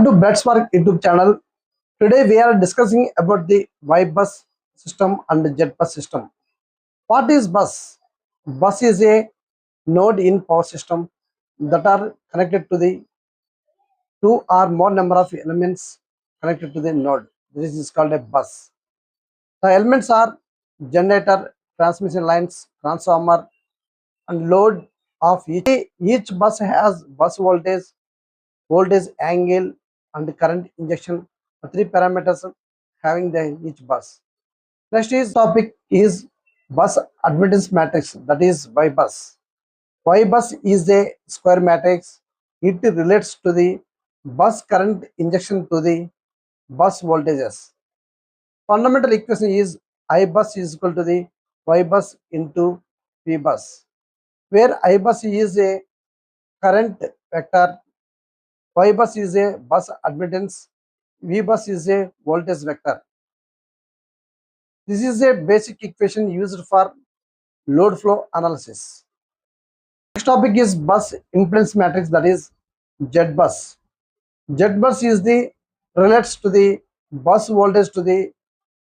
Welcome to Breadspark YouTube channel. Today we are discussing about the Ybus system and the Zbus system. What is bus? Bus is a node in power system that are connected to the two or more number of elements connected to the node. This is called a bus. The elements are generator, transmission lines, transformer, and load of each. Each bus has bus voltage angle, and current injection. The three parameters having the each bus. Next is topic is bus admittance matrix, that is Ybus. Ybus is a square matrix. It relates to the bus current injection to the bus voltages. Fundamental equation is Ibus is equal to the Ybus into Vbus, where Ibus is a current vector, Ybus is a bus admittance, Vbus is a voltage vector. This is a basic equation used for load flow analysis. Next topic is bus impedance matrix, that is Zbus. Zbus is the relates to the bus voltage to the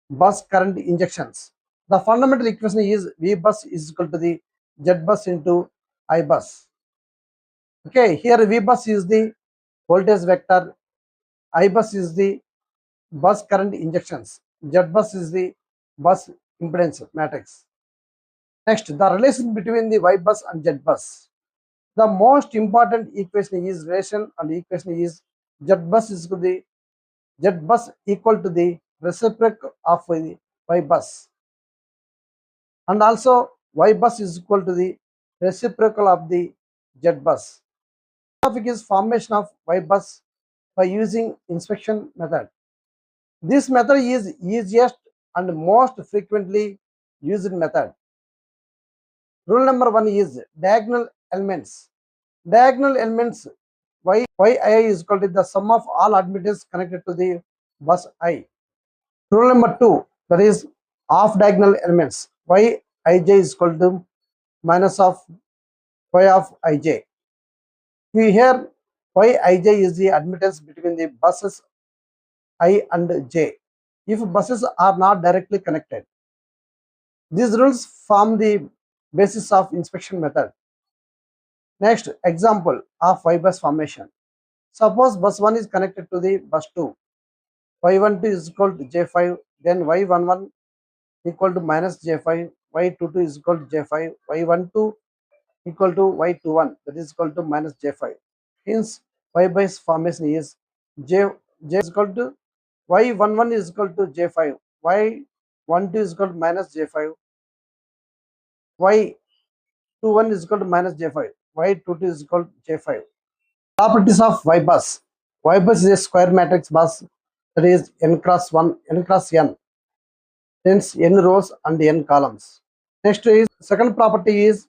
bus current injections. The fundamental equation is Vbus is equal to the Zbus into Ibus. Okay, here Vbus is the voltage vector, Ibus is the bus current injections, Zbus is the bus impedance matrix. Next, the relation between the Ybus and Zbus. The most important equation is relation, and equation is Zbus is equal to the reciprocal of the Ybus, and also Ybus is equal to the reciprocal of the Zbus. Topic is formation of Ybus by using inspection method. This method is easiest and most frequently used method. Rule number 1 is diagonal elements. Diagonal elements Yi is equal to the sum of all admittance connected to the bus I. Rule number 2, that is off diagonal elements. Yij is equal to minus of Y of ij. Here Yij is the admittance between the buses I and j if buses are not directly connected. These rules form the basis of inspection method. Next, example of Ybus formation. Suppose bus 1 is connected to the bus 2. Y12 is equal to J5, then Y11 equal to minus J5, Y22 is equal to J5, Y12 equal to Y21, that is equal to minus J5. Hence, Ybus formation is J is equal to Y11 is equal to J5, Y12 is equal to minus J5, Y21 is equal to minus J5, Y22 is equal to J5. Properties of Ybus. Ybus is a square matrix bus, that is n cross 1, n cross n, hence n rows and n columns. Next is second property is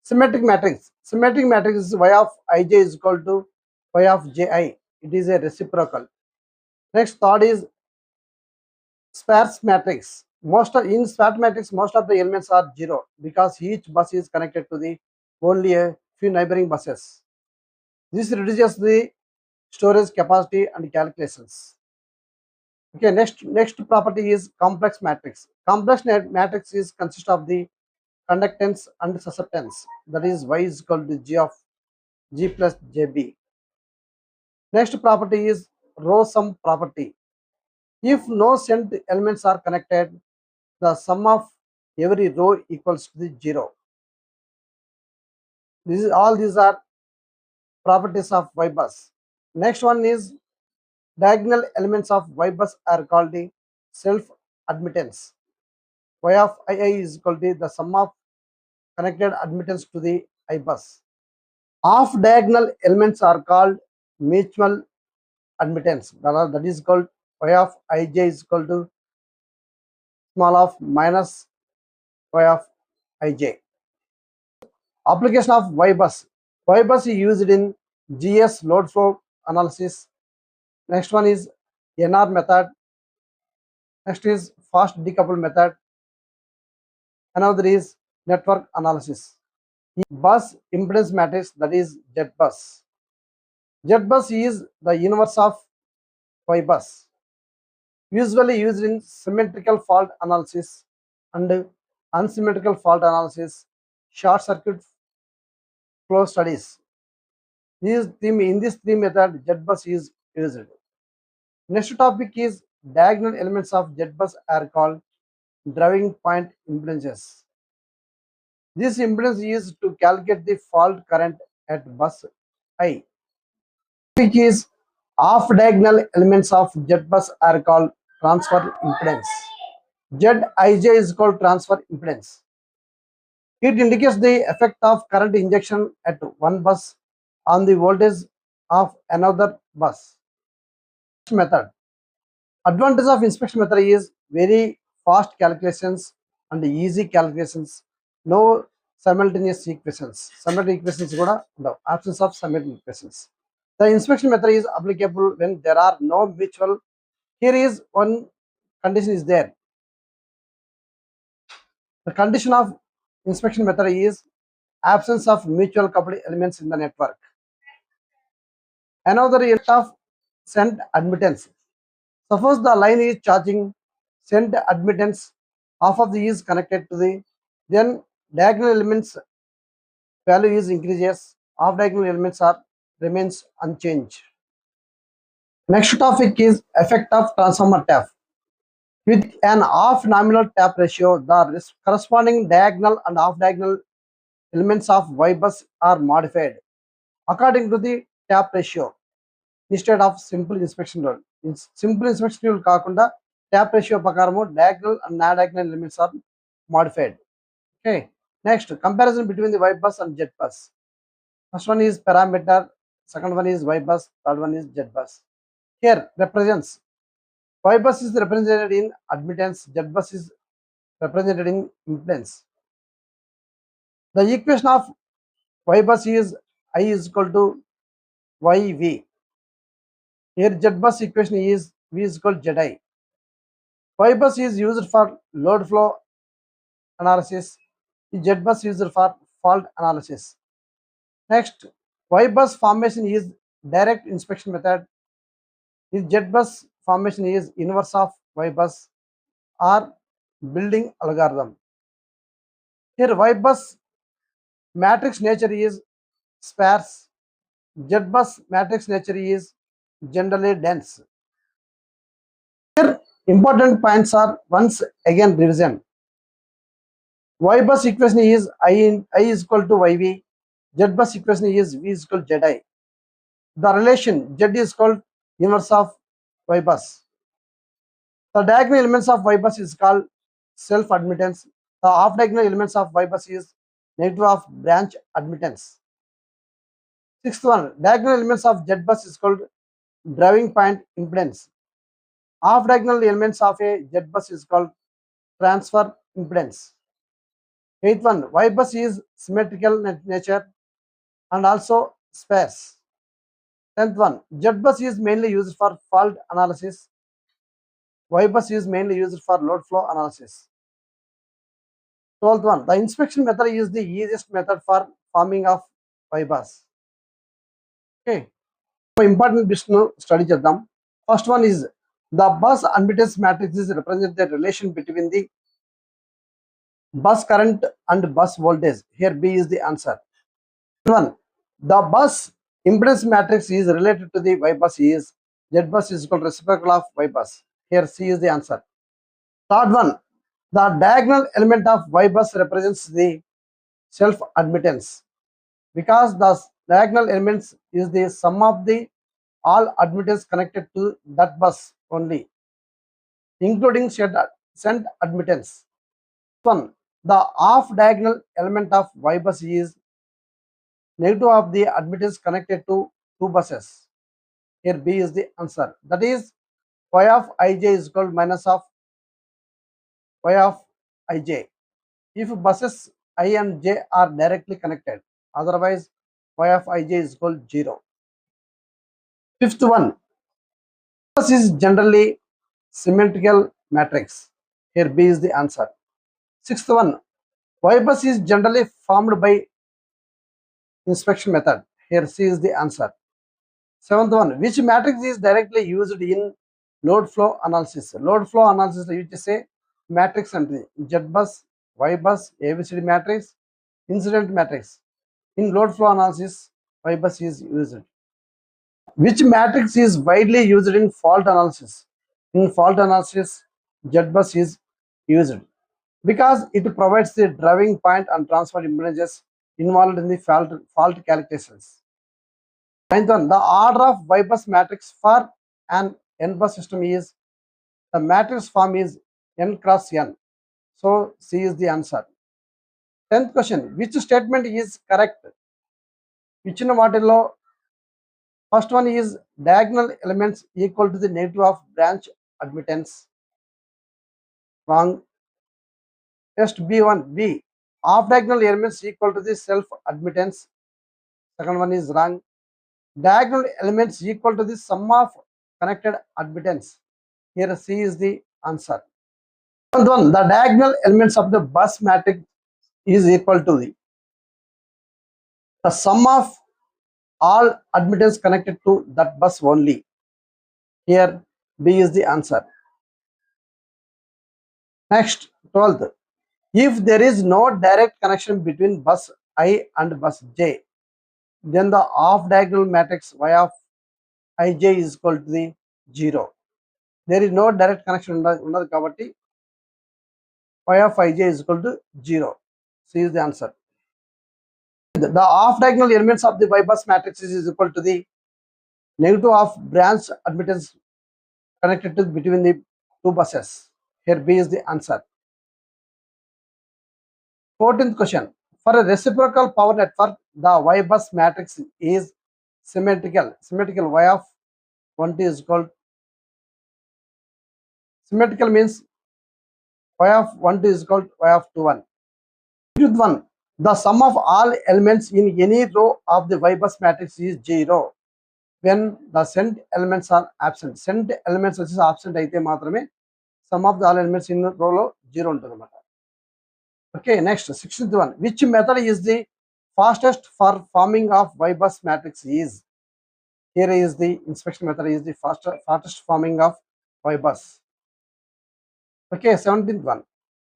symmetric matrix. Symmetric matrix is Y of ij is equal to Y of ji. It is a reciprocal. Next, third is sparse matrix. In sparse matrix, most of the elements are 0 because each bus is connected to the only a few neighboring buses. This reduces the storage capacity and calculations. Okay, next property is complex matrix. Complex matrix is consist of the conductance and susceptance, that is Y is equal to G of G plus JB. Next property is row sum property. If no sent elements are connected, the sum of every row equals to the 0. All these are properties of Ybus. Next one is diagonal elements of Ybus are called the self admittance. Y of ii is equal to the sum of connected admittance to the Ybus. Off diagonal elements are called mutual admittance. That is called Y of ij is equal to small of minus Y of ij. Application of Ybus. Ybus is used in GS load flow analysis. Next one is NR method. Next is fast decouple method. Another is network analysis. Bus impedance matrix, that is Zbus. Zbus is the inverse of Ybus, usually used in symmetrical fault analysis and unsymmetrical fault analysis, short circuit flow studies. In this three method, Zbus is used. Next topic is diagonal elements of Zbus are called driving point impedances. This impedance is used to calculate the fault current at bus I. Topic is off diagonal elements of Zbus are called transfer impedance. Zij is called transfer impedance. It indicates the effect of current injection at one bus on the voltage of another bus. Method. Advantage of inspection method is very fast calculations and easy calculations. No simultaneous equations. Simultaneous equations kuda no absence of simultaneous equations. The inspection method is applicable when there are no mutual. Here is one condition is there. The condition of inspection method is absence of mutual coupled elements in the network. Another unit of sent admittance. Suppose the line is charging, sent admittance, half of the is connected to the, then diagonal elements value is increases, half diagonal elements are remains unchanged. Next topic is effect of transformer tap. With an half nominal tap ratio, the corresponding diagonal and half diagonal elements of Ybus are modified according to the tap ratio instead of simple inspection rule. In simple inspection rule కాకుండా tap ratio ప్రకారము diagonal and non-diagonal elements are modified. Okay. Next, comparison between the Ybus and Zbus. First one is parameter, second one is Ybus, third one is Zbus. Here represents Ybus is represented in admittance, Zbus is represented in impedance. The equation of Ybus is I is equal to YV. Here Zbus equation is V is equal to Zi. Ybus is used for load flow analysis. Zbus is used for fault analysis. Next, Ybus formation is direct inspection method. Zbus formation is inverse of Ybus or building algorithm. Here Ybus matrix nature is sparse. Zbus matrix nature is generally dense. Here important points are once again revision. Ybus equation is I is equal to Yv. Zbus equation is V is equal to Zi. The relation Z is called inverse of Ybus. The diagonal elements of Ybus is called self admittance. The off diagonal elements of Ybus is negative of branch admittance. Sixth one, diagonal elements of Zbus is called driving point impedance. Off diagonal elements of a Zbus is called transfer impedance. Eighth one, Ybus is symmetrical nature and also sparse. 10th one, Zbus is mainly used for fault analysis. Ybus is mainly used for load flow analysis. 12th one, the inspection method is the easiest method for forming of Ybus. Okay, so important bits nu study cheddam. First one is the bus admittance matrices represent the relation between the bus current and bus voltage. Here B is the answer. One, the bus impedance matrix is related to the Ybus is Zbus is equal to reciprocal of Ybus. Here C is the answer. Third one, the diagonal element of Ybus represents the self admittance because the diagonal elements is the sum of the all admittance connected to that bus only, including sent admittance. One, the off diagonal element of Ybus is negative of the admittance connected to two buses. Here B is the answer. That is Y of Ij is equal to minus of Y of Ij. If buses I and J are directly connected, otherwise Y of Ij is equal to 0. Fifth one, Ybus is generally symmetrical matrix. Here B is the answer. Sixth one, Ybus is generally formed by inspection method. Here C is the answer. Seventh one, which matrix is directly used in load flow analysis? Load flow analysis use చేసే matrix అంటే Zbus, Ybus, ABCD matrix, incident matrix. In load flow analysis, Ybus is used. Which matrix is widely used in fault analysis? In fault analysis, Zbus is used because it provides the driving point and transfer images involved in the fault calculations. Ninth one, the order of Ybus matrix for an n-bus system is, the matrix form is n cross n. So C is the answer. 10th question, which statement is correct? ఇచ్చిన వాటిల్లో first one is diagonal elements equal to the negative of branch admittance. Wrong. Test B1, B. Off diagonal elements equal to the self admittance. Second one is wrong. Diagonal elements equal to the sum of connected admittance. Here C is the answer. Seventh one, the diagonal elements of the bus matrix is equal to the sum of all admittance connected to that bus only. Here B is the answer. Next, 12th. If there is no direct connection between bus I and bus J, then the off diagonal matrix Y of Ij is equal to the 0. There is no direct connection ఉన్నది కాబట్టి Y of Ij is equal to 0. C is the answer. The off diagonal elements of the Ybus matrix is equal to the negative of branch admittance connected to between the two buses. Here B is the answer. 14th question. For a reciprocal power network, the Ybus matrix is symmetrical. Symmetrical Y of 1 is called symmetrical means Y of 1 is called Y of 2 1. 1. The sum of all elements in any row of the Ybus matrix is 0 when the sent elements are absent. Sent elements వచ్చేసి absent అయితే మాత్రమే sum of the all elements in row లో 0 ఉంటుంది అన్నమాట. Okay, next 16th one. Which method is the fastest for forming of Ybus matrix is? Here is the inspection method is the fastest forming of Ybus. Okay, 17th one.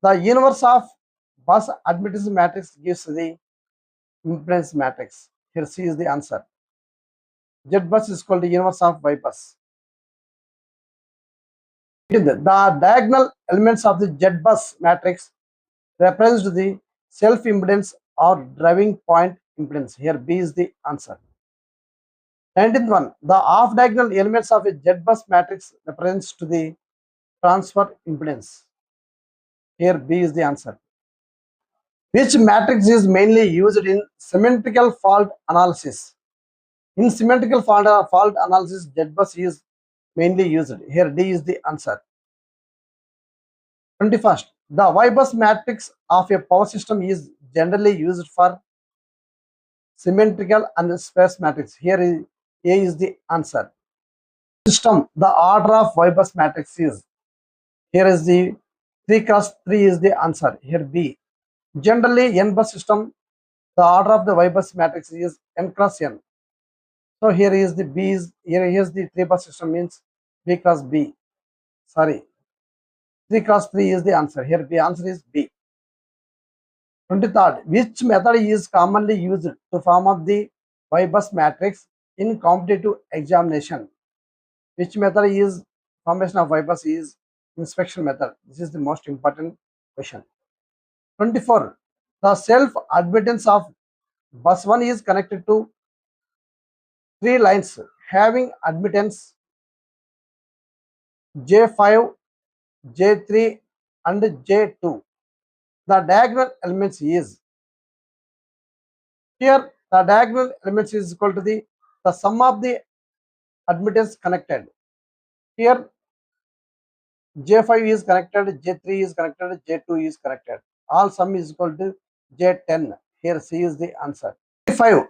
The universe of bus admittance matrix gives the impedance matrix. Here C is the answer. Zbus is called the universe of Ybus. The diagonal elements of the Zbus matrix represent the self impedance or driving point impedance. Here B is the answer. 19th one. The off diagonal elements of a Zbus matrix represents to the transfer impedance. Here B is the answer. Which matrix is mainly used in symmetrical fault analysis? In symmetrical fault analysis, Zbus is mainly used. Here D is the answer. 21st. The Ybus matrix of a power system is generally used for symmetrical and space matrix. Here is A is the answer. System, the order of Ybus matrix is, here is the 3 cross 3 is the answer. Here B. Generally, n-bus system, the order of the Ybus matrix is n cross n. So here is the B is, here is the 3-bus system means B cross B. Sorry. 3 cross 3 is the answer. Here the answer is B. 23rd. Which method is commonly used to form up the Ybus matrix in competitive examination? Which method is formation of Ybus is inspection method? This is the most important question. 24. The self admittance of bus 1 is connected to 3 lines having admittance J5, J3 and J2. The diagonal elements is, here the diagonal elements is equal to the sum of the admittance connected. Here J5 is connected, J3 is connected, J2 is connected. All sum is equal to J10. Here C is the answer. 5.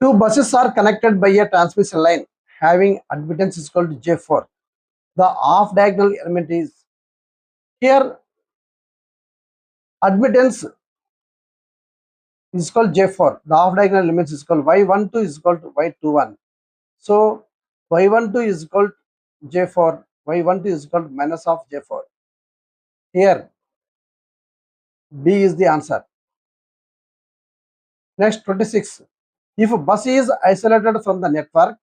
2 buses are connected by a transmission line having admittance is equal to J4. The off diagonal element is, here admittance is called J4. The off diagonal elements is called Y12 is equal to Y21. So y12 is equal to J4, y12 is equal to minus of J4. Here B is the answer. Next 26. If bus is isolated from the network,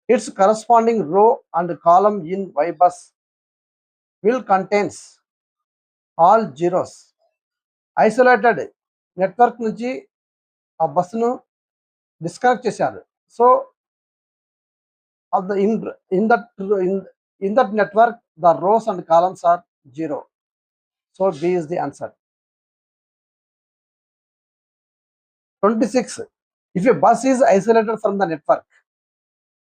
its corresponding row and column in Ybus will contains all zeros. Isolated network నుంచి ఆ బస్సును disconnect చేశారు. So of the in that network the rows and columns are 0. So B is the answer. 26. If a bus is isolated from the network,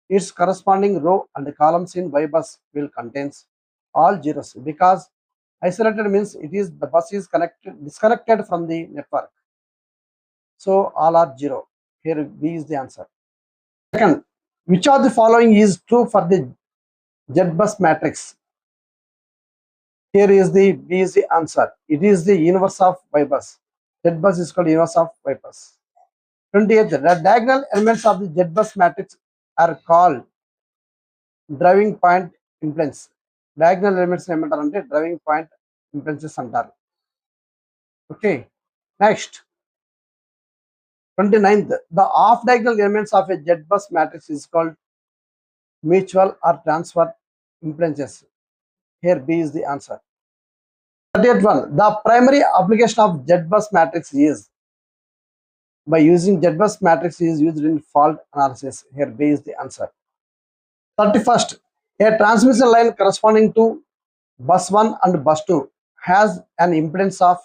its corresponding row and columns in Ybus will contains all zeros, because isolated means it is the bus is disconnected from the network. So all are 0. Here B is the answer. Second, which of the following is true for the Zbus matrix? Here is the B is the answer. It is the inverse of Ybus. Zbus is called inverse of Ybus. 28. The diagonal elements of the Zbus matrix are called driving point impedance. Diagonal elements ఏమంటారు అంటే driving point impedances అంటారు. Okay. Next. 29th. The off diagonal elements of a Zbus matrix is called mutual or transfer impedances. Here B is the answer. 38th one. The primary application of Zbus matrix is by using Zbus matrix is used in fault analysis. Here B is the answer. 31st. A transmission line corresponding to bus 1 and bus 2 has an impedance of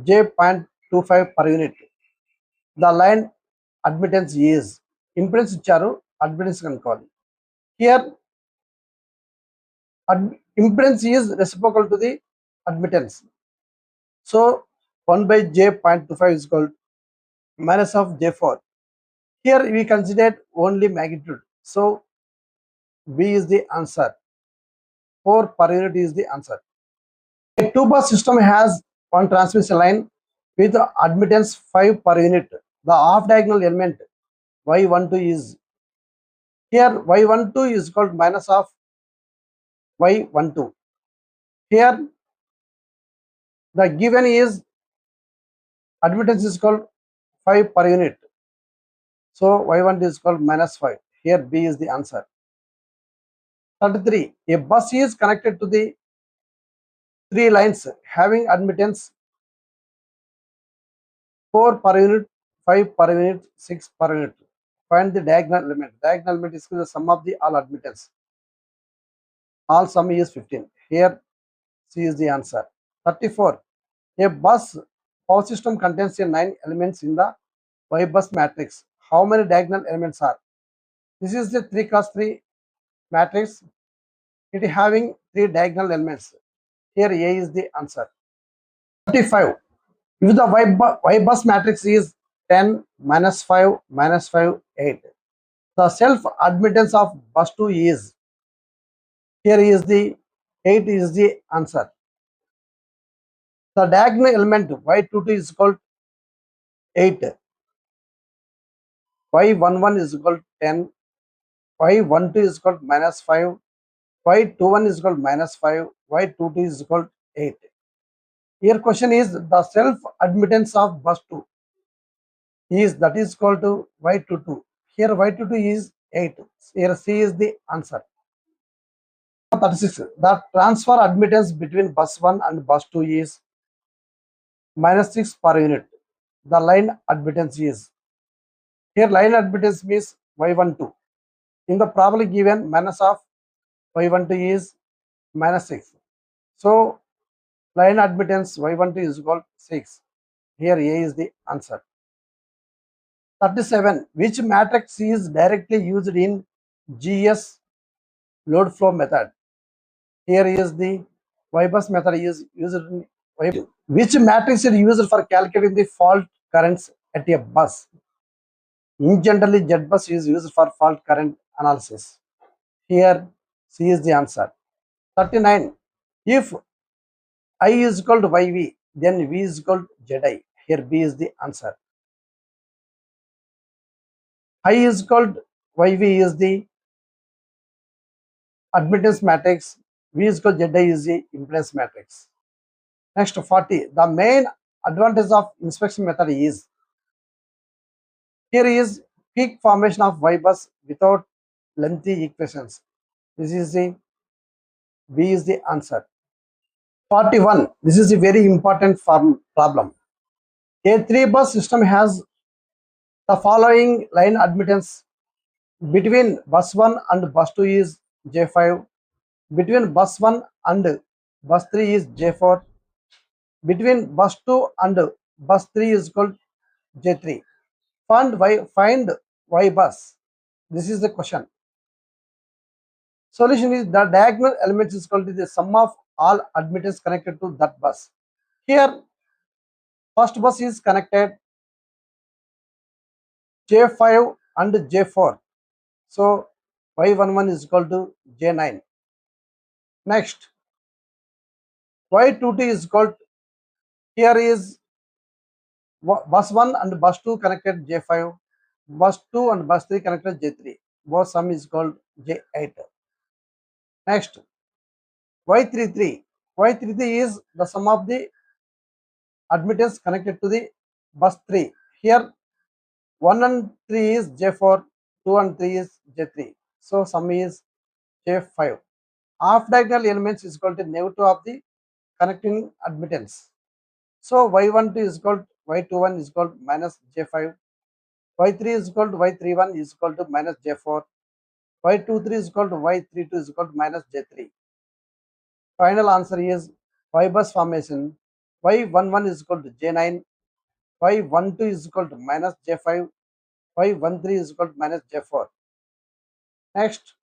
J.25 per unit. The line admittance is impedance ఇచ్చారు, admittance కనుక్కోవాలి. Here impedance is reciprocal to the admittance. So 1 by J.25 is equal minus of J4. Here we consider only magnitude. So B is the answer. 4 per unit is the answer. A 2-bus system has one transmission line with admittance 5 per unit. The off diagonal element y12 is here y12 is called minus of y12. Here the given is admittance is called 5 per unit. So y12 is called minus 5. Here B is the answer. 33. A bus is connected to the 3 lines having admittance 4 per unit, 5 per unit, 6 per unit. Find the diagonal element. Diagonal element is the sum of the all admittance. All sum is 15. Here C is the answer. 34. A bus power system contains 9 elements in the Ybus matrix. How many diagonal elements are? This is the 3 cross 3 matrix. It is having 3 diagonal elements. Here A is the answer. 35. If the Ybus matrix is 10, minus 5, minus 5, 8. The self admittance of bus 2 is, here is the 8 is the answer. The diagonal element y22 is equal to 8. y11 is equal to 10. y12 is equal to minus 5. y21 is equal to minus 5. y22 is equal to 8. Here question is the self admittance of bus 2 is, that is equal to y22. Here y22 is 8. Here C is the answer. 36. The transfer admittance between bus 1 and bus 2 is minus 6 per unit. The line admittance is, here line admittance means y12. In the probably given minus of y12 is minus 6. So line admittance y12 is equal to 6. Here A is the answer. 37. Which matrix is directly used in GS load flow method? Here is the Ybus method is used in Ybus. Which matrix is used for calculating the fault currents at a bus? In generally, Zbus is used for fault current analysis. Here C is the answer. 39. If I is equal to YV, then V is equal to ZI. Here B is the answer. I is equal to YV is the admittance matrix, V is equal to ZI is the impedance matrix. Next 40. The main advantage of inspection method is, here is quick formation of Ybus without lengthy equations. This is the B is the answer. 41. This is a very important problem. A 3-bus system has the following line admittance. Between bus 1 and bus 2 is J5. Between bus 1 and bus 3 is J4. Between bus 2 and bus 3 is called J3. Find Y bus. This is the question. Solution is, the diagonal elements is equal to the sum of all admittance connected to that bus. Here, first bus is connected J5 and J4. So Y11 is equal to J9. Next, Y22 is equal to, here is bus 1 and bus 2 connected J5, bus 2 and bus 3 connected J3. Both sum is called J8. Next, Y33. Y33 is the sum of the admittance connected to the bus 3. Here 1 and 3 is J4, 2 and 3 is J3. So sum is J5. Half diagonal elements is equal to negative of the connecting admittance. So Y12 is equal to Y21 is equal to minus J5. Y3 is equal to Y31 is equal to minus J4. Y23 is equal to Y32 is equal to minus J3. Final answer is Ybus formation. Y11 is equal to J9. Y12 is equal to minus J5. Y13 is equal to minus J4. Next,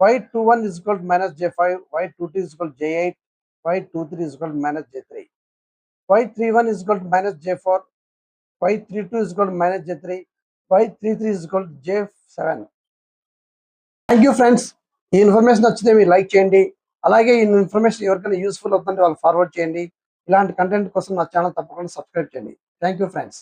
Y21 is equal to minus J5. Y22 is equal to J8. Y23 is equal to minus J3. Y31 is equal to minus J4. Y32 is equal to minus J3. Y33 is equal to J7. Thank you friends. ఈ information నచ్చితే మీరు like చేయండి. అలాగే ఈ information ఎవరికైనా useful అవుతుందంటే వాళ్ళు forward చేయండి. ఇలాంటి కంటెంట్ కోసం నా ఛానల్ తప్పకుండా సబ్స్క్రైబ్ చేయండి. Thank you friends.